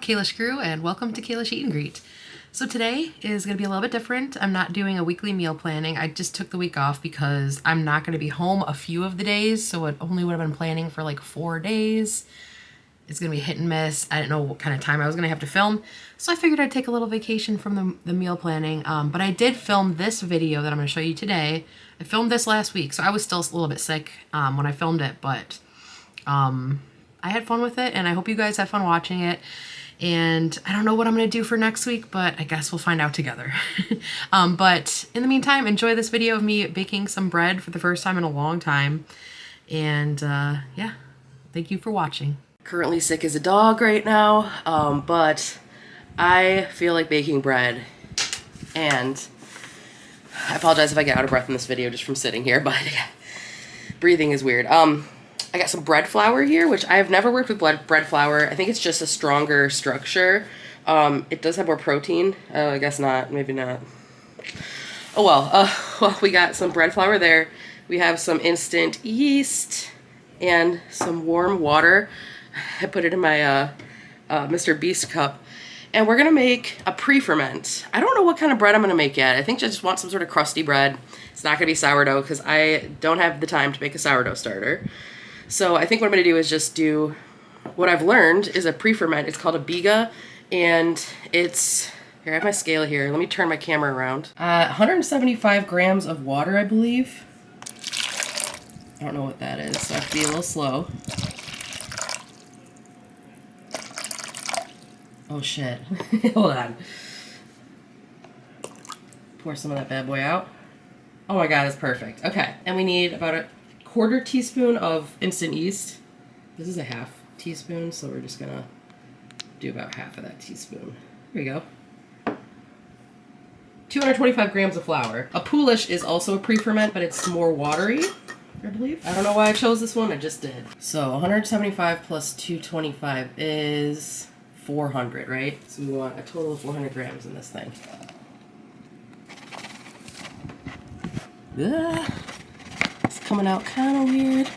Kayla Shrew, and welcome to Kayla's Eat and Greet. So today is going to be a little bit different. I'm not doing a weekly meal planning. I just took the week off because I'm not going to be home a few of the days, so it only would have been planning for like 4 days. It's going to be hit and miss. I didn't know what kind of time I was going to have to film, so I figured I'd take a little vacation from the meal planning. But I did film this video that I'm going to show you today. I filmed this last week, so I was still a little bit sick when I filmed it, but I had fun with it, and I hope you guys had fun watching it. And I don't know what I'm going to do for next week, but I guess we'll find out together. But in the meantime, enjoy this video of me baking some bread for the first time in a long time. And yeah, thank you for watching. Currently sick as a dog right now, but I feel like baking bread. And I apologize if I get out of breath in this video just from sitting here, but breathing is weird. I got some bread flour here, which I've never worked with bread flour. I think it's just a stronger structure. It does have more protein. I guess not. Maybe not. Oh well. Well, we got some bread flour there. We have some instant yeast and some warm water. I put it in my Mr. Beast cup. And we're going to make a pre-ferment. I don't know what kind of bread I'm going to make yet. I think I just want some sort of crusty bread. It's not going to be sourdough because I don't have the time to make a sourdough starter. So I think what I'm going to do is just do what I've learned is a pre-ferment. It's called a biga, and it's, here I have my scale here. Let me turn my camera around. 175 grams of water, I believe. I don't know what that is, so I have to be a little slow. Oh shit. Hold on. Pour some of that bad boy out. Oh my god, it's perfect. Okay, and we need about a 1/4 teaspoon of instant yeast. This is a 1/2 teaspoon, so we're just gonna do about 1/2 of that teaspoon. Here we go. 225 grams of flour. A poolish is also a pre-ferment, but it's more watery, I believe. I don't know why I chose this one, I just did. So 175 plus 225 is 400, right? So we want a total of 400 grams in this thing. Ugh. It's coming out kind of weird.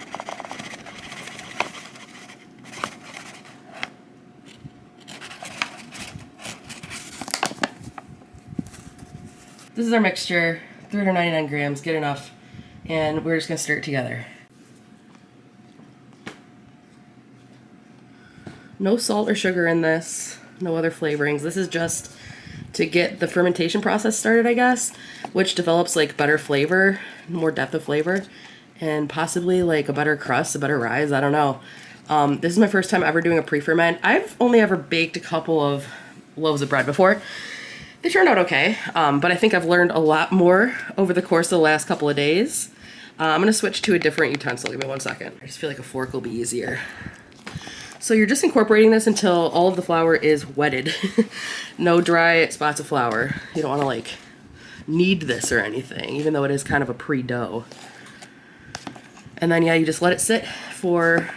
This is our mixture, 399 grams, good enough. And we're just gonna stir it together. No salt or sugar in this, no other flavorings. This is just to get the fermentation process started, I guess, which develops like better flavor, more depth of flavor, and possibly like a better crust, a better rise, I don't know. This is my first time ever doing a pre-ferment. I've only ever baked a couple of loaves of bread before. They turned out okay, but I think I've learned a lot more over the course of the last couple of days. I'm gonna switch to a different utensil, give me 1 second. I just feel like a fork will be easier. So you're just incorporating this until all of the flour is wetted. No dry spots of flour. You don't want to like knead this or anything, even though it is kind of a pre-dough. And then yeah, you just let it sit for,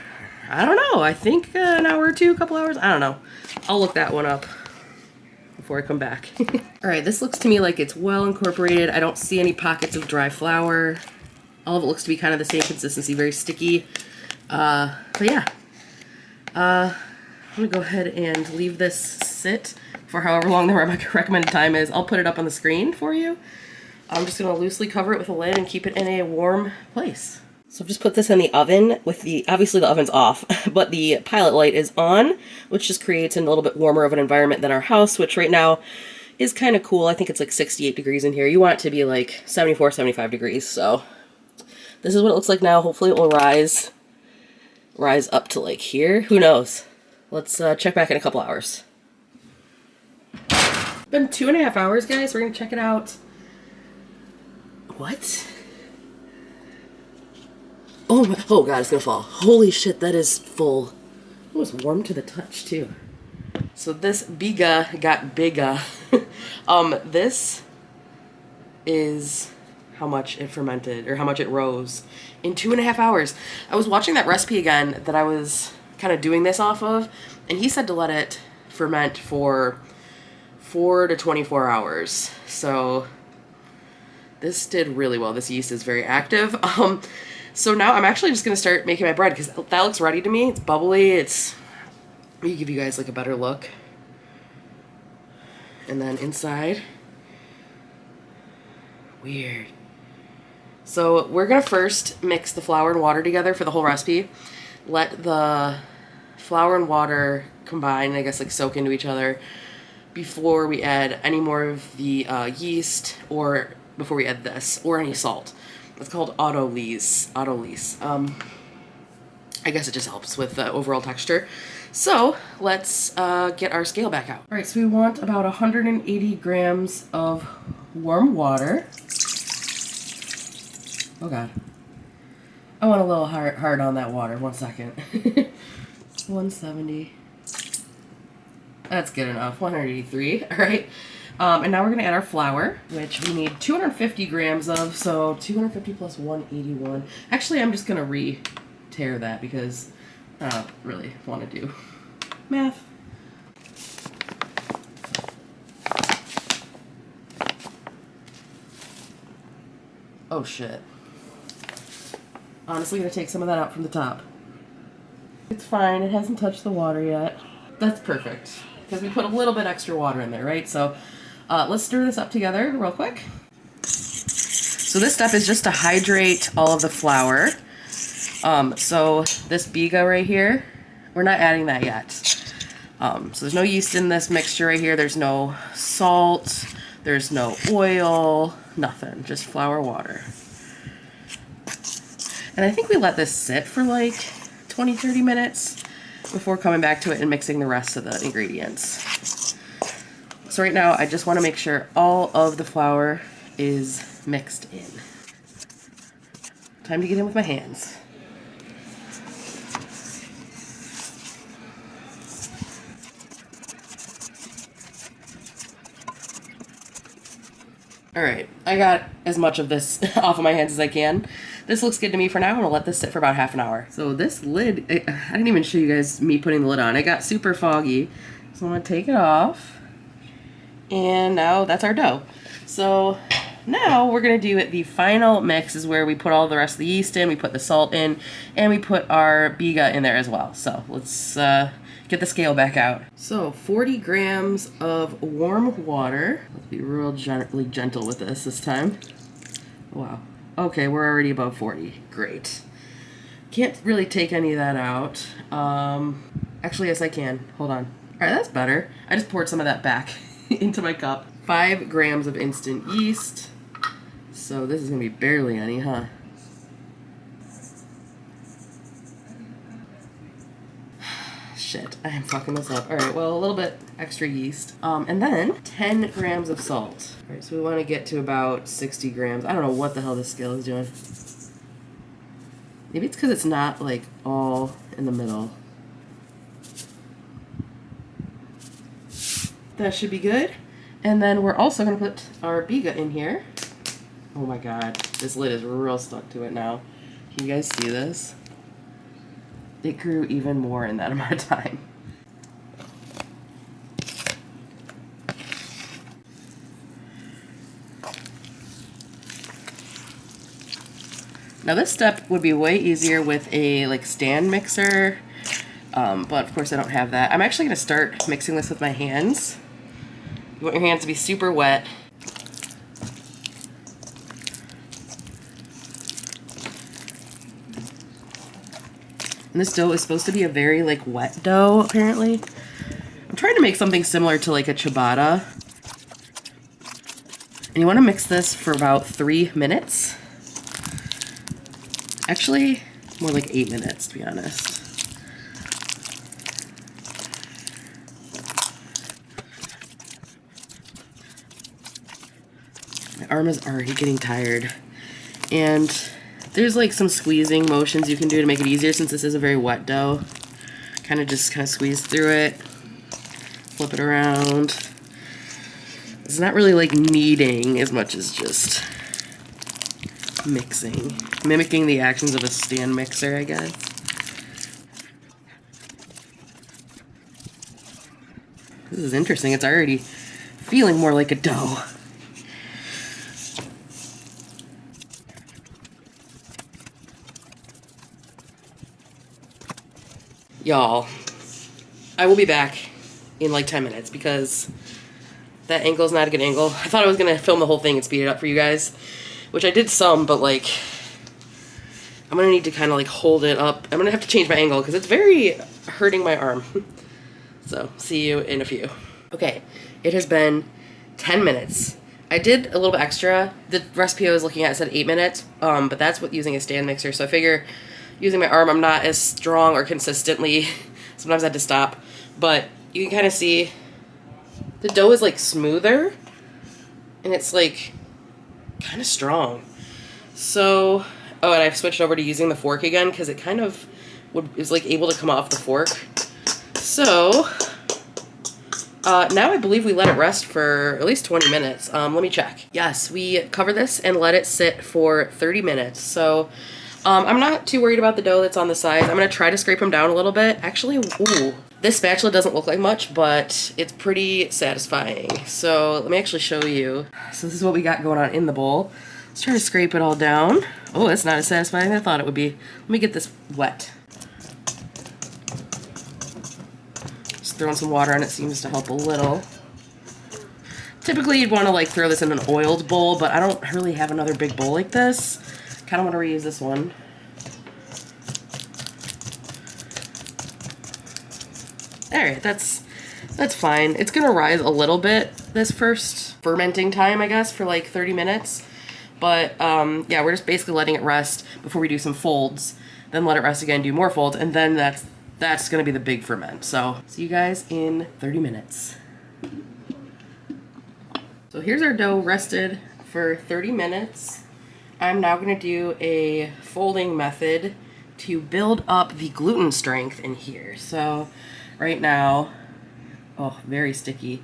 I don't know, I think an hour or two, a couple hours, I don't know. I'll look that one up before I come back. All right, this looks to me like it's well incorporated. I don't see any pockets of dry flour. All of it looks to be kind of the same consistency, very sticky. But yeah. I'm gonna go ahead and leave this sit for however long the recommended time is. I'll put it up on the screen for you. I'm just gonna loosely cover it with a lid and keep it in a warm place. So I've just put this in the oven with obviously the oven's off, but the pilot light is on, which just creates a little bit warmer of an environment than our house, which right now is kind of cool. I think it's like 68 degrees in here. You want it to be like 74, 75 degrees. So this is what it looks like now. Hopefully it will rise up to like here. Who knows? Let's check back in a couple hours. It's been 2.5 hours, guys. We're gonna check it out. What? Oh my, oh god, it's gonna fall. Holy shit, that is full. It was warm to the touch too. So this biga got bigger. This is how much it fermented, or how much it rose in 2.5 hours. I was watching that recipe again that I was kind of doing this off of, and he said to let it ferment for 4 to 24 hours. So this did really well. This yeast is very active. So now I'm actually just gonna start making my bread because that looks ready to me. It's bubbly. Let me give you guys like a better look. And then inside, weird. So we're gonna first mix the flour and water together for the whole recipe. Let the flour and water combine, I guess, like soak into each other before we add any more of the yeast, or before we add this, or any salt. It's called auto-lease. I guess it just helps with the overall texture. So let's get our scale back out. All right, so we want about 180 grams of warm water. Oh God. I want a little hard on that water. 1 second. 170. That's good enough. 183. All right. And now we're going to add our flour, which we need 250 grams of. So 250 plus 181. Actually, I'm just going to re-tear that because I don't really want to do math. Oh, shit. Honestly, going to take some of that out from the top. It's fine. It hasn't touched the water yet. That's perfect. Because we put a little bit extra water in there, right? So let's stir this up together real quick. So this step is just to hydrate all of the flour. So this biga right here, we're not adding that yet. So there's no yeast in this mixture right here. There's no salt. There's no oil. Nothing. Just flour, water. And I think we let this sit for like 20-30 minutes before coming back to it and mixing the rest of the ingredients. So right now, I just want to make sure all of the flour is mixed in. Time to get in with my hands. All right, I got as much of this off of my hands as I can. This looks good to me for now. I'm gonna let this sit for about half an hour. So this lid, I didn't even show you guys me putting the lid on. It got super foggy. So I'm gonna take it off. And now that's our dough. So now we're gonna do it. The final mix is where we put all the rest of the yeast in, we put the salt in, and we put our biga in there as well. So let's get the scale back out. So 40 grams of warm water. Let's be real gently gentle with this time. Wow. Okay, we're already above 40. Great. Can't really take any of that out. Actually, yes, I can. Hold on. All right, that's better. I just poured some of that back into my cup. 5 grams of instant yeast. So this is gonna be barely any, huh? Shit, I am fucking this up. All right, well, a little bit extra yeast. And then 10 grams of salt. All right, so we want to get to about 60 grams. I don't know what the hell this scale is doing. Maybe it's because it's not, like, all in the middle. That should be good. And then we're also going to put our biga in here. Oh my God, this lid is real stuck to it now. Can you guys see this? It grew even more in that amount of time. Now this step would be way easier with a stand mixer, but of course I don't have that. I'm actually going to start mixing this with my hands. You want your hands to be super wet. And this dough is supposed to be a very wet dough, apparently. I'm trying to make something similar to a ciabatta. And you want to mix this for about 3 minutes. Actually, more like 8 minutes, to be honest. My arm is already getting tired. And there's some squeezing motions you can do to make it easier since this is a very wet dough. Kind of squeeze through it, flip it around. It's not really kneading as much as just mixing. Mimicking the actions of a stand mixer, I guess. This is interesting. It's already feeling more like a dough. Y'all, I will be back in 10 minutes because That angle is not a good angle. I thought I was going to film the whole thing and speed it up for you guys, which I did some, but like, I'm going to need to kind of like hold it up. I'm going to have to change my angle because it's very hurting my arm. So, see you in a few. Okay, it has been 10 minutes. I did a little bit extra. The recipe I was looking at said 8 minutes, but that's with using a stand mixer. So I figure using my arm, I'm not as strong or consistently. Sometimes I had to stop. But you can kind of see the dough is like smoother and it's like kind of strong. So, oh, and I've switched over to using the fork again because it kind of is like able to come off the fork. So, now I believe we let it rest for at least 20 minutes. Let me check. Yes, we cover this and let it sit for 30 minutes. So, I'm not too worried about the dough that's on the sides. I'm going to try to scrape them down a little bit. Actually, ooh, this spatula doesn't look like much, but it's pretty satisfying. So, let me actually show you. So, this is what we got going on in the bowl. Let's try to scrape it all down. Oh, it's not as satisfying as I thought it would be. Let me get this wet. Just throwing some water on it seems to help a little. Typically, you'd want to like throw this in an oiled bowl, but I don't really have another big bowl like this. Kind of want to reuse this one. Alright, that's fine. It's gonna rise a little bit this first fermenting time, I guess, for like 30 minutes. But yeah, we're just basically letting it rest before we do some folds, then let it rest again, do more folds, and then that's gonna be the big ferment. So see you guys in 30 minutes. So here's our dough rested for 30 minutes. I'm now gonna do a folding method to build up the gluten strength in here. So right now, oh, very sticky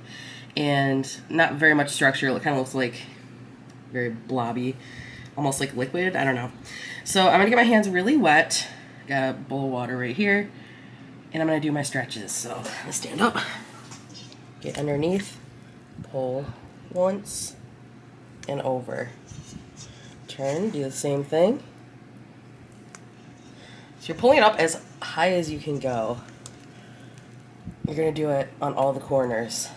and not very much structure. It kind of looks like very blobby, almost like liquid. I don't know. So I'm gonna get my hands really wet. Got a bowl of water right here, and I'm gonna do my stretches. So I'm gonna stand up, get underneath, pull once and over. Turn, do the same thing. So you're pulling it up as high as you can go. You're gonna do it on all the corners.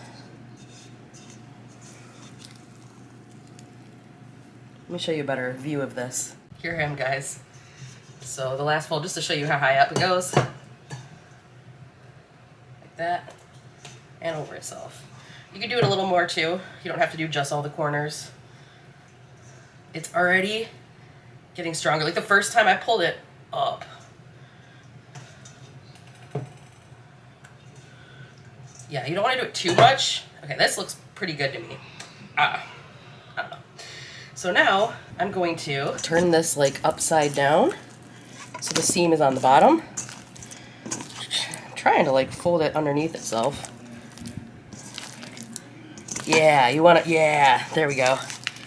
Let me show you a better view of this. Here I am, guys. So the last fold, just to show you how high up it goes. Like that. And over itself. You can do it a little more too. You don't have to do just all the corners. It's already getting stronger. Like the first time I pulled it up. Yeah, you don't want to do it too much. Okay, this looks pretty good to me. I don't know. So now I'm going to turn this like upside down so the seam is on the bottom. I'm trying to like fold it underneath itself. Yeah, you want to, yeah, there we go.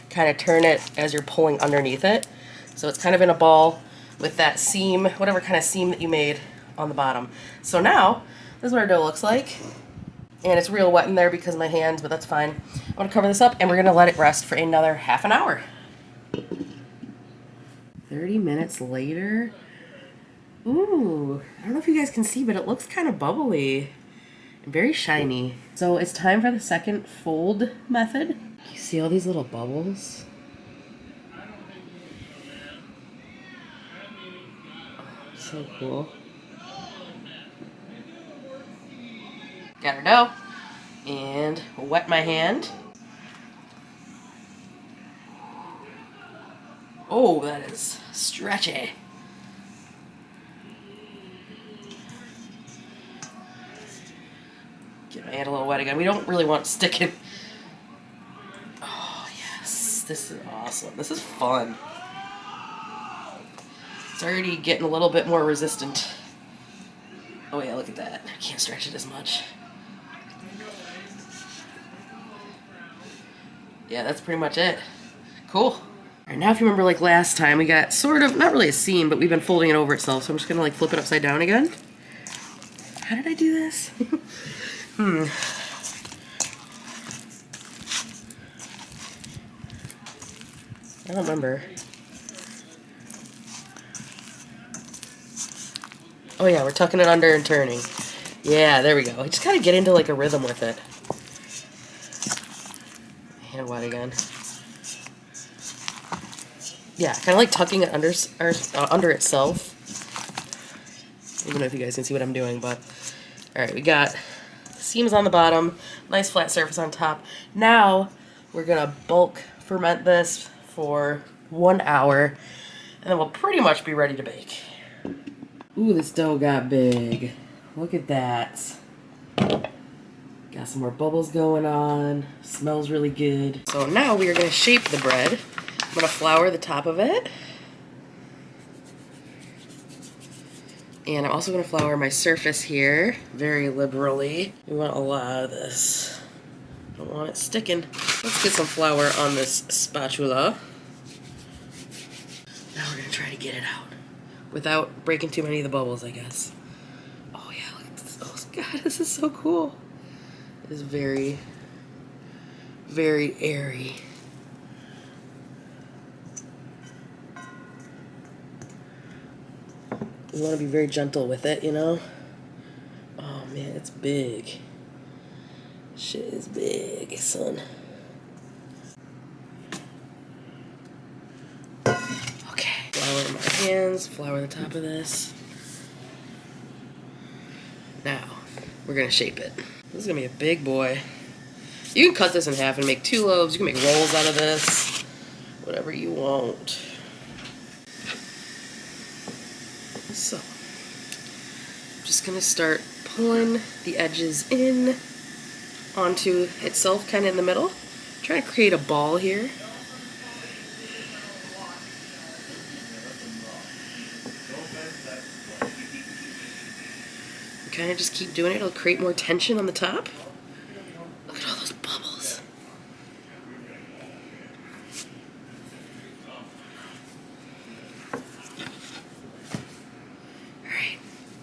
Kind of turn it as you're pulling underneath it. So it's kind of in a ball with that seam, whatever kind of seam that you made on the bottom. So now, this is what our dough looks like. And it's real wet in there because of my hands, but that's fine. I'm gonna cover this up and we're gonna let it rest for another half an hour. 30 minutes later. Ooh, I don't know if you guys can see, but it looks kind of bubbly. Very shiny. So it's time for the second fold method. You see all these little bubbles? So cool. Got her dough. And wet my hand. Oh, that is stretchy. Get my hand a little wet again. We don't really want it sticking. Oh, yes. This is awesome. This is fun. It's already getting a little bit more resistant. Oh, yeah, look at that. I can't stretch it as much. Yeah, that's pretty much it. Cool. All right, now if you remember like last time, we got sort of, not really a seam, but we've been folding it over itself, so I'm just gonna like flip it upside down again. How did I do this? I don't remember. Oh yeah, we're tucking it under and turning. Yeah, there we go. I just gotta get into like a rhythm with it. hand wet again. Yeah, kind of like tucking it under itself. I don't know if you guys can see what I'm doing, but all right, we got seams on the bottom, nice flat surface on top. Now we're gonna bulk ferment this for 1 hour, and then we'll pretty much be ready to bake. Ooh, this dough got big. Look at that. Got some more bubbles going on. Smells really good. So now we are gonna shape the bread. I'm gonna flour the top of it. And I'm also going to flour my surface here very liberally. We want a lot of this. Don't want it sticking. Let's get some flour on this spatula. Now we're going to try to get it out without breaking too many of the bubbles, I guess. Oh yeah, look at this. Oh God, this is so cool. It is very, very airy. You want to be very gentle with it, you know? Oh man, it's big. Shit is big, son. Okay, flour my hands, flour the top of this. Now, we're gonna shape it. This is gonna be a big boy. You can cut this in half and make 2 loaves. You can make rolls out of this. Whatever you want. So, I'm just going to start pulling the edges in onto itself, kind of in the middle. Trying to create a ball here. Kind of just keep doing it. It'll create more tension on the top. Look at all those bubbles.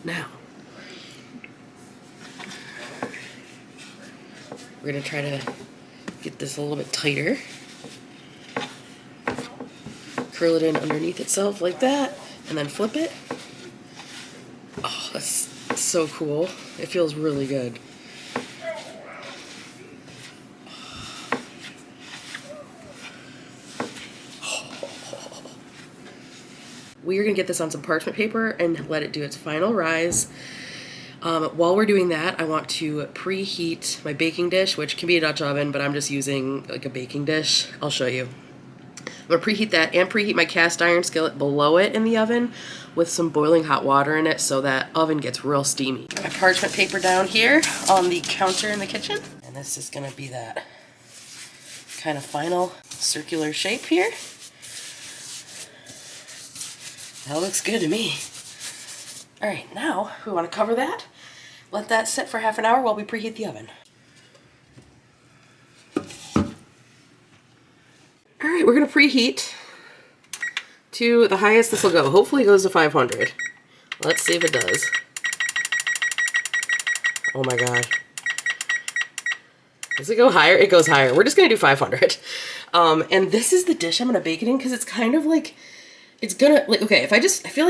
Now, we're going to try to get this a little bit tighter. Curl it in underneath itself like that, and then flip it. Oh, that's so cool. It feels really good. We are going to get this on some parchment paper and let it do its final rise. While we're doing that, I want to preheat my baking dish, which can be a Dutch oven, but I'm just using like a baking dish. I'll show you. I'm going to preheat that and preheat my cast iron skillet below it in the oven with some boiling hot water in it so that oven gets real steamy. My parchment paper down here on the counter in the kitchen. And this is going to be that kind of final circular shape here. That looks good to me. All right, now we want to cover that. Let that sit for half an hour while we preheat the oven. All right, we're going to preheat to the highest this will go. Hopefully it goes to 500. Let's see if it does. Oh my God. Does it go higher? It goes higher. We're just going to do 500. And this is the dish I'm going to bake it in because it's kind of like, it's gonna, like, okay, I feel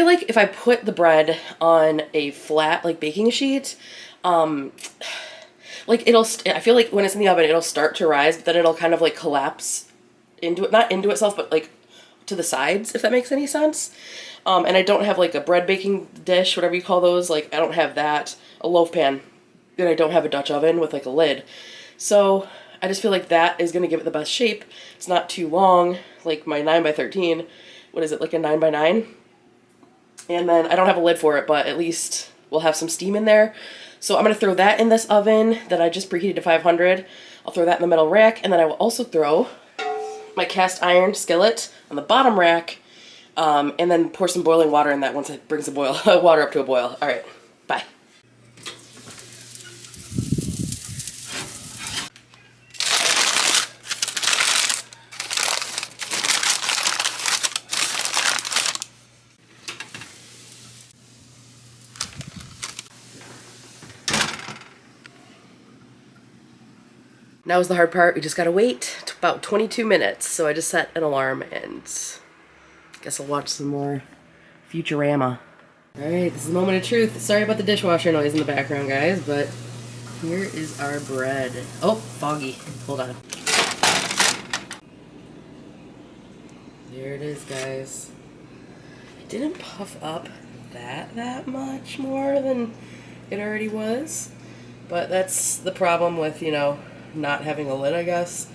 like if I put the bread on a flat, like, baking sheet, like, I feel like when it's in the oven, it'll start to rise, but then it'll kind of, like, collapse into it, not into itself, but, like, to the sides, if that makes any sense. And I don't have, like, a bread baking dish, whatever you call those, like, I don't have that, a loaf pan, and I don't have a Dutch oven with, like, a lid. So I just feel like that is gonna give it the best shape. It's not too long, like my 9x13. What is it, like a 9x9? And then I don't have a lid for it, but at least we'll have some steam in there. So I'm going to throw that in this oven that I just preheated to 500. I'll throw that in the middle rack, and then I will also throw my cast iron skillet on the bottom rack, and then pour some boiling water in that once it brings the water up to a boil. All right, bye. Now is the hard part. We just gotta wait about 22 minutes. So I just set an alarm and guess I'll watch some more Futurama. Alright, this is the moment of truth. Sorry about the dishwasher noise in the background, guys, but here is our bread. Oh, foggy. Hold on. Here it is, guys. It didn't puff up that much more than it already was, but that's the problem with, you know, not having a lid, I guess.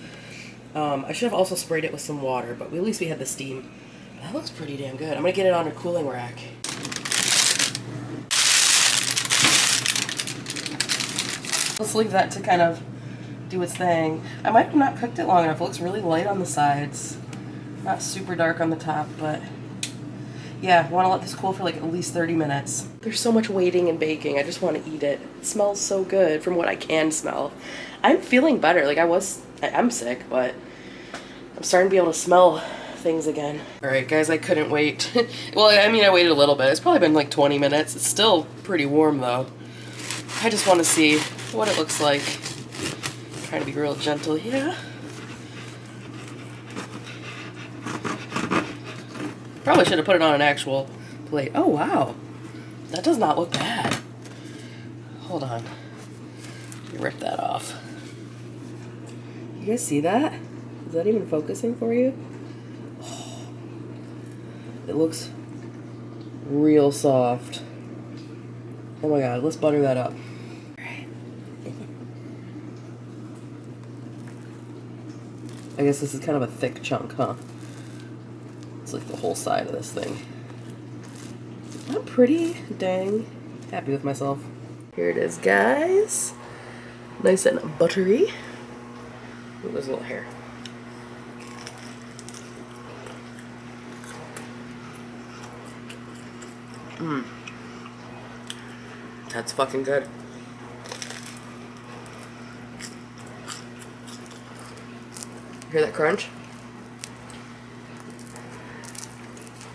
I should have also sprayed it with some water, but at least we had the steam. That looks pretty damn good. I'm gonna get it on a cooling rack. Let's leave that to kind of do its thing. I might have not cooked it long enough. It looks really light on the sides. Not super dark on the top, but yeah, want to let this cool for like at least 30 minutes. There's so much waiting and baking. I just want to eat it. It smells so good from what I can smell. I'm feeling better. Like I'm sick, but I'm starting to be able to smell things again. All right, guys, I couldn't wait. Well, I mean, I waited a little bit. It's probably been like 20 minutes. It's still pretty warm though. I just want to see what it looks like. I'm trying to be real gentle here. Probably should have put it on an actual plate. Oh, wow. That does not look bad. Hold on. Let me rip that off. You guys see that? Is that even focusing for you? Oh, it looks real soft. Oh my god, let's butter that up. All right. I guess this is kind of a thick chunk, huh? It's like the whole side of this thing. I'm pretty dang happy with myself. Here it is, guys. Nice and buttery. Ooh, there's a little hair. Mmm. That's fucking good. Hear that crunch?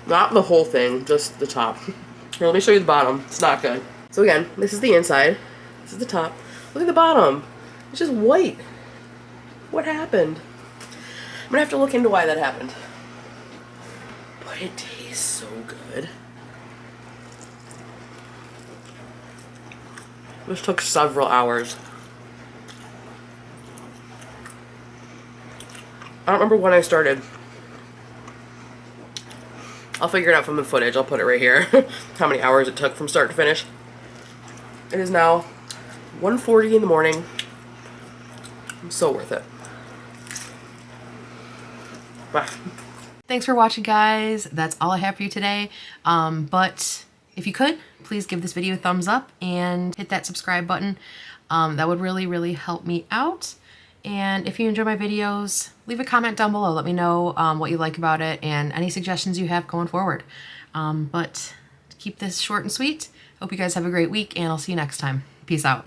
Not the whole thing, just the top. Here, let me show you the bottom. It's not good. So again, this is the inside. This is the top. Look at the bottom. It's just white. What happened? I'm gonna have to look into why that happened. But it tastes so good. This took several hours. I don't remember when I started. I'll figure it out from the footage. I'll put it right here. How many hours it took from start to finish. It is now 1:40 in the morning. I'm so worth it. Bye. Thanks for watching, guys. That's all I have for you today. But if you could, please give this video a thumbs up and hit that subscribe button. That would really, really help me out. And if you enjoy my videos, leave a comment down below. Let me know what you like about it and any suggestions you have going forward. But to keep this short and sweet, hope you guys have a great week, and I'll see you next time. Peace out.